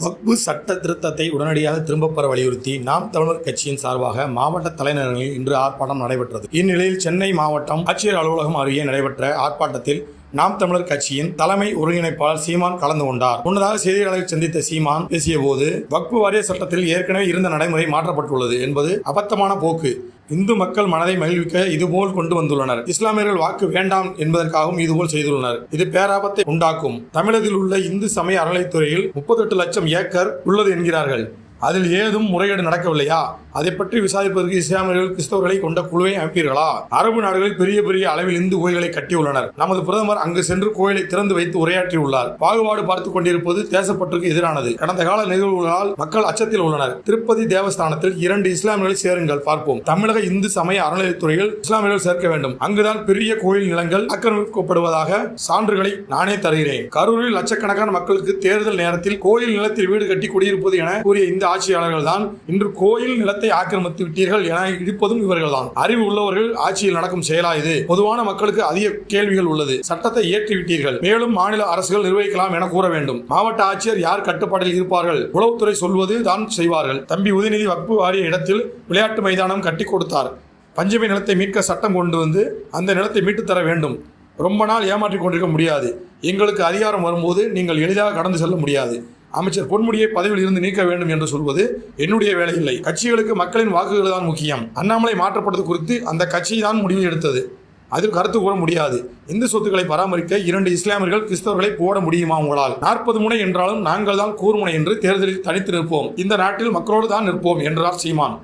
வக்பு சட்ட திருத்தத்தை உடனடியாக திரும்பப் பெற வலியுறுத்தி நாம் தமிழர் கட்சியின் சார்பாக மாவட்ட தலைநகரில் இன்று ஆர்ப்பாட்டம் நடைபெற்றது. இந்நிலையில் சென்னை மாவட்டம் ஆட்சியர் அலுவலகம் அருகே நடைபெற்ற ஆர்ப்பாட்டத்தில் நாம் தமிழர் கட்சியின் தலைமை ஒருங்கிணைப்பாளர் சீமான் கலந்து கொண்டார். முன்னதாக செய்தியாளர்களை சந்தித்த சீமான் பேசிய போது, வக்பு வாரிய சட்டத்தில் ஏற்கனவே இருந்த நடைமுறை மாற்றப்பட்டுள்ளது என்பது அபத்தமான போக்கு. இந்து மக்கள் மனதை மகிழ்விக்க இதுபோல் கொண்டு வந்துள்ளனர். இஸ்லாமியர்கள் வாக்கு வேண்டாம் என்பதற்காகவும் இதுபோல் செய்துள்ளனர். இது பேராபத்தை உண்டாக்கும். தமிழகத்தில் உள்ள இந்து சமய அறநிலைத்துறையில் 38 லட்சம் ஏக்கர் உள்ளது என்கிறார்கள். அதில் ஏதும் முறைகேடு நடக்கவில்லையா? அதை பற்றி விசாரிப்பதற்கு இஸ்லாமியர்கள் கிறிஸ்தவர்களை கொண்ட குழுவை அமைப்பீர்களா? அரபு நாடுகளில் பெரிய பெரிய அளவில் இந்து கோயில்களை கட்டியுள்ளனர். நமது பிரதமர் அங்கு சென்று கோயிலை திறந்து வைத்து உரையாற்றியுள்ளார். பாகுபாடு பார்த்துக் கொண்டிருப்பது தேசப்பற்றுக்கு எதிரானது. கடந்த கால நிகழ்வுகளால் மக்கள் அச்சத்தில் உள்ளனர். திருப்பதி தேவஸ்தானத்தில் 2 இஸ்லாமியர்களை சேருங்கள் பார்ப்போம். தமிழக இந்து சமய அறநிலையத்துறையில் இஸ்லாமியர்கள் சேர்க்க வேண்டும். அங்குதான் பெரிய கோயில் நிலங்கள் ஆக்கிரமிக்கப்படுவதாக சான்றுகளை நானே தருகிறேன். கரூரில் லட்சக்கணக்கான மக்களுக்கு தேர்தல் நேரத்தில் கோயில் நிலத்தில் வீடு கட்டி குடியிருப்பது என கூறிய இந்த ஆட்சியாளர்கள் தான் இன்று கோயில் நிலத்தை ஆக்கிரமித்து விட்டீர்கள் என இடிப்பதும் இவர்கள்தான். அறிவு உள்ளவர்கள் ஆட்சியில் நடக்கும் செயலா இது? பொதுவான மக்களுக்கு அதிக கேள்விகள் உள்ளது. சட்டத்தை இயற்றிவிட்டீர்கள், மேலும் மாநில அரசுகள் நிர்வகிக்கலாம் என கூற வேண்டும். மாவட்ட ஆட்சியர் யார் கட்டுப்பாட்டில் இருப்பார்கள்? உளவுத்துறை சொல்வது தான் செய்வார்கள். தம்பி உதயநிதி வக்பு வாரிய இடத்தில் விளையாட்டு மைதானம் கட்டி கொடுத்தார். பஞ்சமி நிலத்தை மீட்க சட்டம் கொண்டு வந்து அந்த நிலத்தை மீட்டு தர வேண்டும். ரொம்ப நாள் ஏமாற்றிக் கொண்டிருக்க முடியாது. எங்களுக்கு அதிகாரம் வரும்போது நீங்கள் எளிதாக கடந்து செல்ல முடியாது. அமைச்சர் பொன்முடியை பதவியில் இருந்து நீக்க வேண்டும் என்று சொல்வது என்னுடைய வேலை இல்லை. கட்சிகளுக்கு மக்களின் வாக்குகள் தான் முக்கியம். அண்ணாமலை மாற்றப்பட்டது குறித்து அந்த கட்சி தான் முடிவு எடுத்தது. அதில் கருத்து கூற முடியாது. இந்து சொத்துக்களை பராமரிக்க 2 இஸ்லாமியர்கள் கிறிஸ்தவர்களை போட முடியுமா உங்களால்? 40 முனை என்றாலும் நாங்கள் தான் கூர்முனை என்று தேர்தலில் தனித்து நிற்போம். இந்த நாட்டில் மக்களோடு தான் நிற்போம் என்றார் சீமான்.